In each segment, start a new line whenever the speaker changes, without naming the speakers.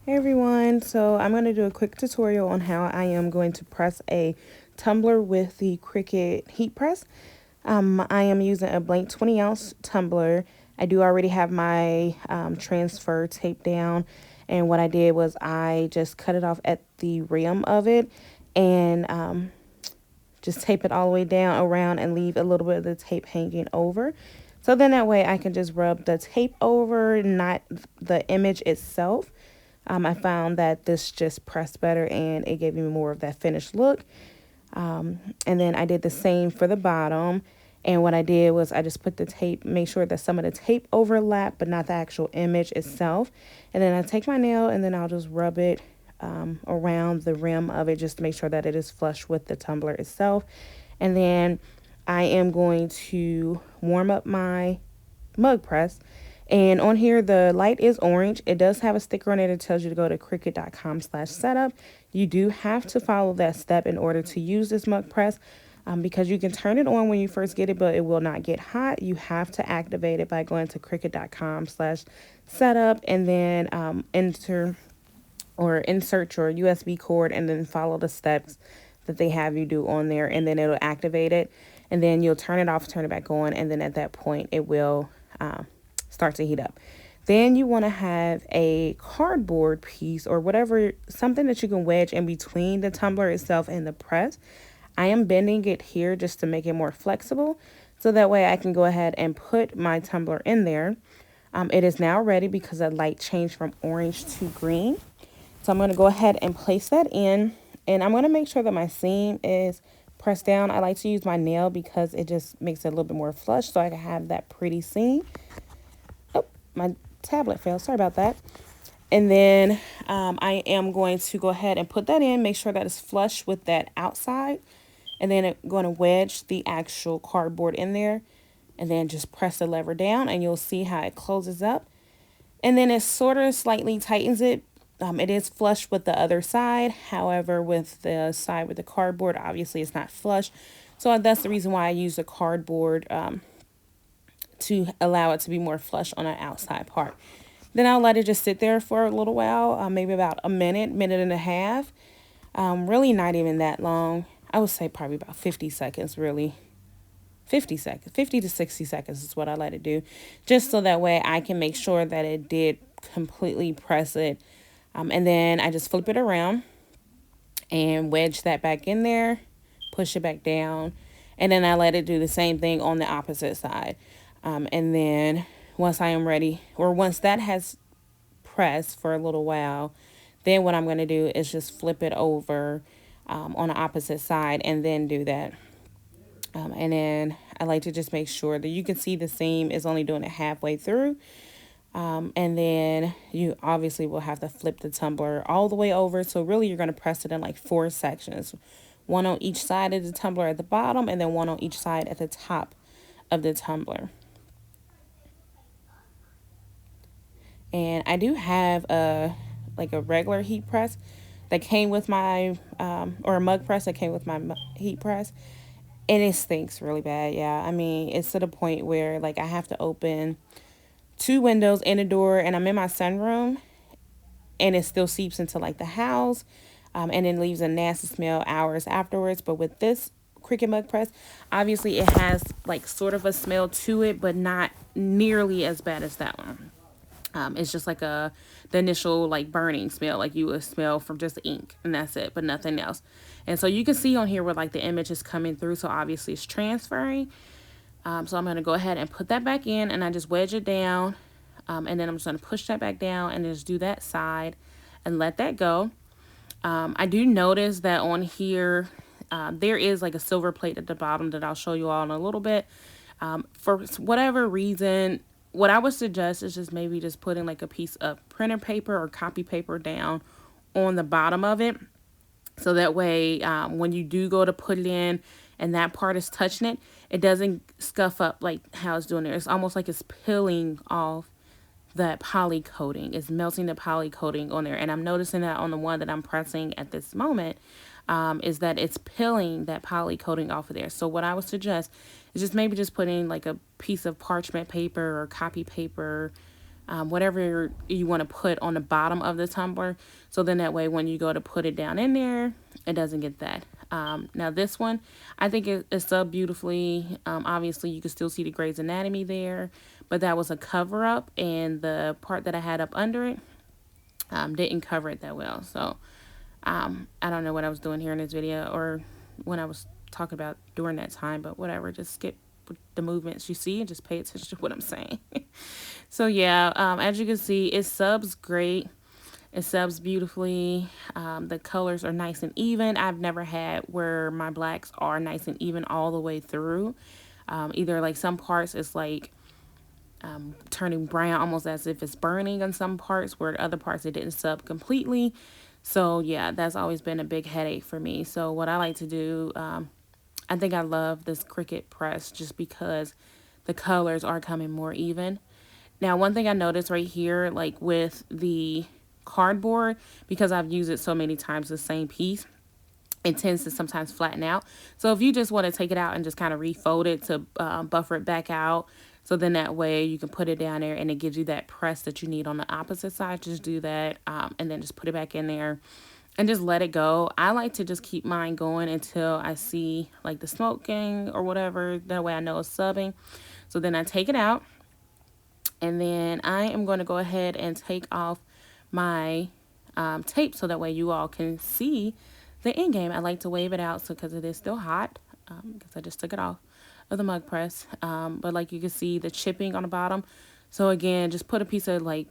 Hey everyone, so I'm going to do a quick tutorial on how I am going to press a tumbler with the Cricut heat press. I am using a blank 20-ounce tumbler. I do already have my transfer tape down, and what I did was I just cut it off at the rim of it and just tape it all the way down around and leave a little bit of the tape hanging over. So then that way I can just rub the tape over, not the image itself. I found that this just pressed better and it gave me more of that finished look. And then I did the same for the bottom. And what I did was I just put the tape, make sure that some of the tape overlap, but not the actual image itself. And then I take my nail and then I'll just rub it around the rim of it just to make sure that it is flush with the tumbler itself. And then I am going to warm up my mug press. And on here, the light is orange. It does have a sticker on it that tells you to go to cricut.com/setup. You do have to follow that step in order to use this mug press because you can turn it on when you first get it, but it will not get hot. You have to activate it by going to cricut.com/setup and then insert your USB cord and then follow the steps that they have you do on there, and then it'll activate it. And then you'll turn it off, turn it back on, and then at that point it will start to heat up. Then you want to have a cardboard piece or whatever, something that you can wedge in between the tumbler itself and the press. I am bending it here just to make it more flexible, so that way I can go ahead and put my tumbler in there. It is now ready because the light changed from orange to green. So I'm going to go ahead and place that in, and I'm going to make sure that my seam is pressed down. I like to use my nail because it just makes it a little bit more flush so I can have that pretty seam. Oh, my tablet fell. Sorry about that. And then I am going to go ahead and put that in, make sure that it's flush with that outside. And then I'm going to wedge the actual cardboard in there and then just press the lever down and you'll see how it closes up. And then it sort of slightly tightens it. It is flush with the other side. However, with the side with the cardboard, obviously it's not flush. So that's the reason why I use the cardboard to allow it to be more flush on the outside part. Then I'll let it just sit there for a little while, maybe about a minute, minute and a half. Really not even that long. I would say probably about 50 seconds, really. 50 seconds, 50 to 60 seconds is what I let it do. Just so that way I can make sure that it did completely press it. And then I just flip it around and wedge that back in there, push it back down. And then I let it do the same thing on the opposite side. And then once I am ready, or once that has pressed for a little while, then what I'm going to do is just flip it over on the opposite side and then do that. And then I like to just make sure that you can see the seam is only doing it halfway through. And then you obviously will have to flip the tumbler all the way over. So really you're going to press it in like 4 sections. One on each side of the tumbler at the bottom and then one on each side at the top of the tumbler. And I do have a regular heat press that came with my, or a mug press that came with my heat press. And it stinks really bad, yeah. I mean, it's to the point where like I have to open 2 windows and a door, and I'm in my sunroom, and it still seeps into like the house, and then leaves a nasty smell hours afterwards. But with this Cricut mug press, obviously it has like sort of a smell to it, but not nearly as bad as that one. It's just like the initial like burning smell, like you would smell from just ink, and that's it, but nothing else. And so you can see on here where like the image is coming through, so obviously it's transferring. So I'm going to go ahead and put that back in, and I just wedge it down, and then I'm just going to push that back down and just do that side and let that go. I do notice that on here there is like a silver plate at the bottom that I'll show you all in a little bit. For whatever reason, what I would suggest is just maybe just putting like a piece of printer paper or copy paper down on the bottom of it. So that way, when you do go to put it in and that part is touching it, it doesn't scuff up like how it's doing there. It's almost like it's peeling off that poly coating. It's melting the poly coating on there. And I'm noticing that on the one that I'm pressing at this moment, is that it's peeling that poly coating off of there. So what I would suggest is just maybe just putting like a piece of parchment paper or copy paper whatever you want to put on the bottom of the tumbler. So then that way when you go to put it down in there, it doesn't get that. Now this one, I think it's subbed beautifully. Obviously you can still see the Grey's Anatomy there, but that was a cover up, and the part that I had up under it didn't cover it that well. So I don't know what I was doing here in this video, or when I was talking about during that time, but whatever, just skip the movements you see and just pay attention to what I'm saying. So yeah, as you can see, it subs great. It subs beautifully. The colors are nice and even. I've never had where my blacks are nice and even all the way through. Either like some parts it's like turning brown almost as if it's burning on some parts, where other parts it didn't sub completely. So yeah, that's always been a big headache for me. So what I like to do, I think I love this Cricut press just because the colors are coming more even. Now, one thing I noticed right here, like with the cardboard, because I've used it so many times, the same piece, it tends to sometimes flatten out. So if you just want to take it out and just kind of refold it to buffer it back out, so then that way you can put it down there and it gives you that press that you need on the opposite side, just do that, and then just put it back in there and just let it go. I like to just keep mine going until I see like the smoking or whatever. That way I know it's subbing. So then I take it out, and then I am going to go ahead and take off my tape so that way you all can see the end game. I like to wave it out because it is still hot, because I just took it off of the mug press. But like you can see the chipping on the bottom. So again, just put a piece of like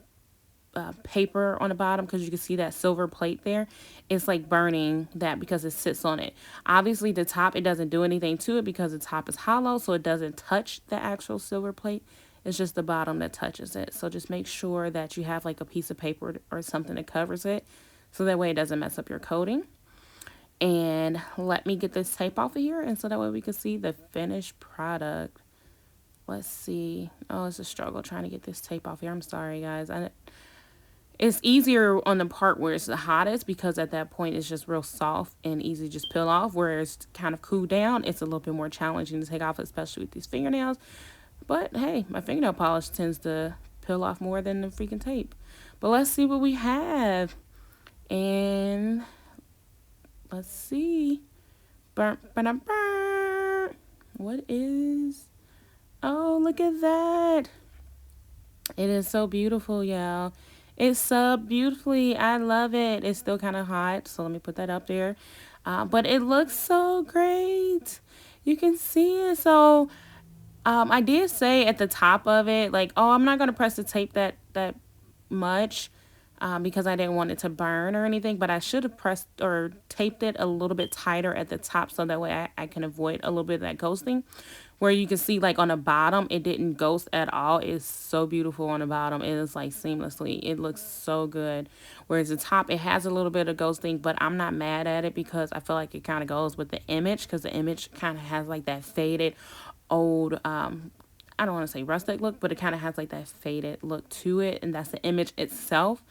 paper on the bottom, because you can see that silver plate there. It's like burning that because it sits on it. Obviously the top, it doesn't do anything to it because the top is hollow, so it doesn't touch the actual silver plate. It's just the bottom that touches it. So just make sure that you have like a piece of paper or something that covers it, so that way it doesn't mess up your coating. And let me get this tape off of here, and so that way we can see the finished product. Let's see. Oh, it's a struggle trying to get this tape off here. I'm sorry, guys. It's easier on the part where it's the hottest, because at that point it's just real soft and easy to just peel off. Whereas it's kind of cooled down, it's a little bit more challenging to take off, especially with these fingernails. But hey, my fingernail polish tends to peel off more than the freaking tape. But let's see what we have. And let's see. What is... Oh, look at that. It is so beautiful, y'all. It's subbed beautifully. I love it. It's still kind of hot, so let me put that up there. But it looks so great. You can see it. So I did say at the top of it, like, oh, I'm not going to press the tape that much because I didn't want it to burn or anything. But I should have pressed or taped it a little bit tighter at the top, so that way I can avoid a little bit of that ghosting. Where you can see like on the bottom, it didn't ghost at all. It's so beautiful on the bottom. It is like seamlessly. It looks so good. Whereas the top, it has a little bit of ghosting, but I'm not mad at it because I feel like it kind of goes with the image, because the image kind of has like that faded old, I don't want to say rustic look, but it kind of has like that faded look to it, and that's the image itself.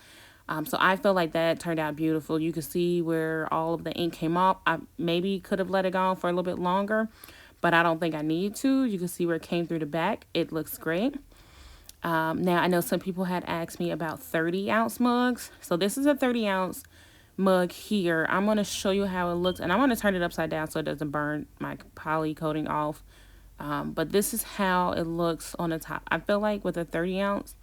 So I feel like that turned out beautiful. You can see where all of the ink came off. I maybe could have let it go on for a little bit longer, but I don't think I need to. You can see where it came through the back. It looks great. Now, I know some people had asked me about 30-ounce mugs. So this is a 30-ounce mug here. I'm going to show you how it looks, and I'm going to turn it upside down so it doesn't burn my poly coating off. But this is how it looks on the top. I feel like with a 30-ounce,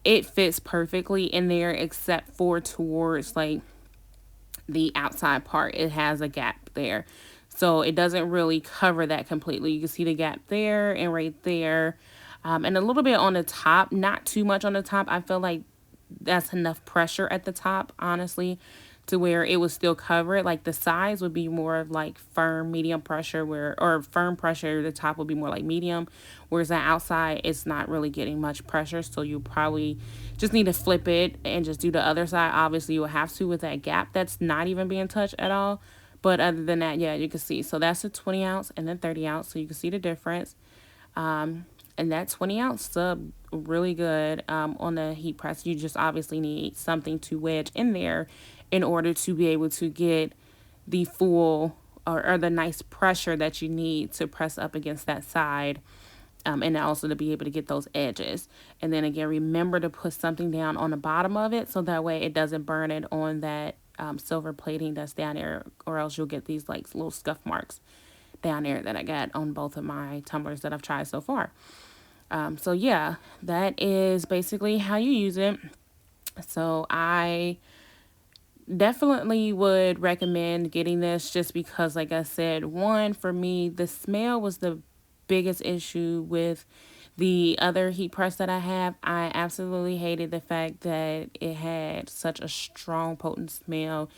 it fits perfectly in there, except for towards like the outside part. It has a gap there. So it doesn't really cover that completely. You can see the gap there and right there. And a little bit on the top, not too much on the top. I feel like that's enough pressure at the top, honestly, to where it would still cover it. Like the sides would be more of like firm, medium pressure, or firm pressure. The top would be more like medium, whereas the outside, it's not really getting much pressure. So you probably just need to flip it and just do the other side. Obviously, you will have to with that gap that's not even being touched at all. But other than that, yeah, you can see. So that's a 20-ounce and then 30-ounce. So you can see the difference. And that 20-ounce sub really good on the heat press. You just obviously need something to wedge in there in order to be able to get the full or the nice pressure that you need to press up against that side And also to be able to get those edges. And then again, remember to put something down on the bottom of it so that way it doesn't burn it on that silver plating that's down there, or else you'll get these like little scuff marks down there that I got on both of my tumblers that I've tried so far. So yeah, that is basically how you use it. So I definitely would recommend getting this just because, like I said, one, for me, the smell was the biggest issue with the other heat press that I have. I absolutely hated the fact that it had such a strong, potent smell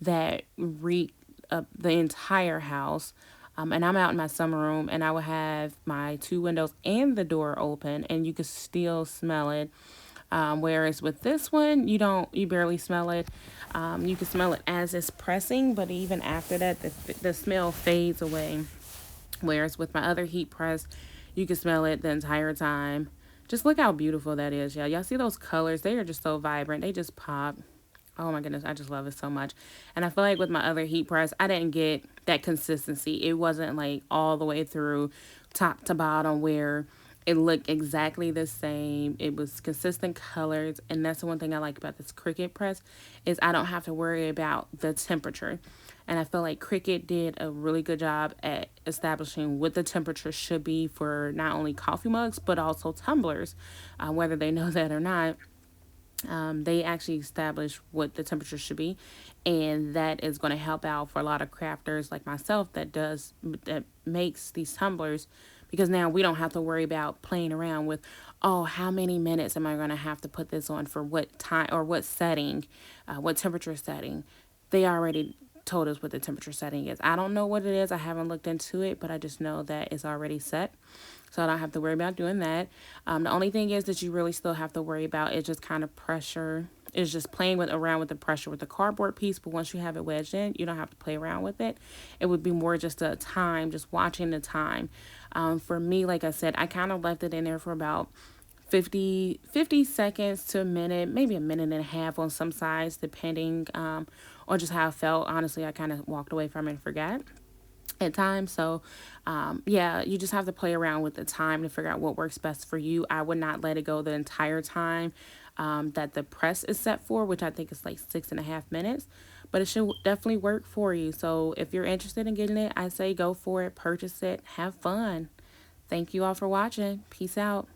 that reeked up the entire house. And I'm out in my summer room, and I would have my two windows and the door open, and you could still smell it. Whereas with this one, you barely smell it. You can smell it as it's pressing, but even after that, the smell fades away. Whereas with my other heat press, you can smell it the entire time. Just look how beautiful that is, yeah. Y'all see those colors? They are just so vibrant. They just pop. Oh my goodness, I just love it so much. And I feel like with my other heat press, I didn't get that consistency. It wasn't like all the way through top to bottom where it looked exactly the same. It was consistent colors, and that's the one thing I like about this Cricut press is I don't have to worry about the temperature. And I feel like Cricut did a really good job at establishing what the temperature should be for not only coffee mugs but also tumblers, whether they know that or not. They actually establish what the temperature should be, and that is going to help out for a lot of crafters like myself that makes these tumblers, because now we don't have to worry about playing around with, oh, how many minutes am I going to have to put this on for what time or what setting, what temperature setting. They already told us what the temperature setting is. I don't know what it is. I haven't looked into it, but I just know that it's already set. So I don't have to worry about doing that. The only thing is that you really still have to worry about is just kind of pressure. Is just playing around with the pressure with the cardboard piece. But once you have it wedged in, you don't have to play around with it. It would be more just a time, just watching the time. For me, like I said, I kind of left it in there for about 50 seconds to a minute, maybe a minute and a half on some sides, depending on just how I felt. Honestly, I kind of walked away from it and forgot at times. So, yeah, you just have to play around with the time to figure out what works best for you. I would not let it go the entire time that the press is set for, which I think is like 6.5 minutes, but it should definitely work for you. So if you're interested in getting it, I say go for it, purchase it, have fun. Thank you all for watching. Peace out.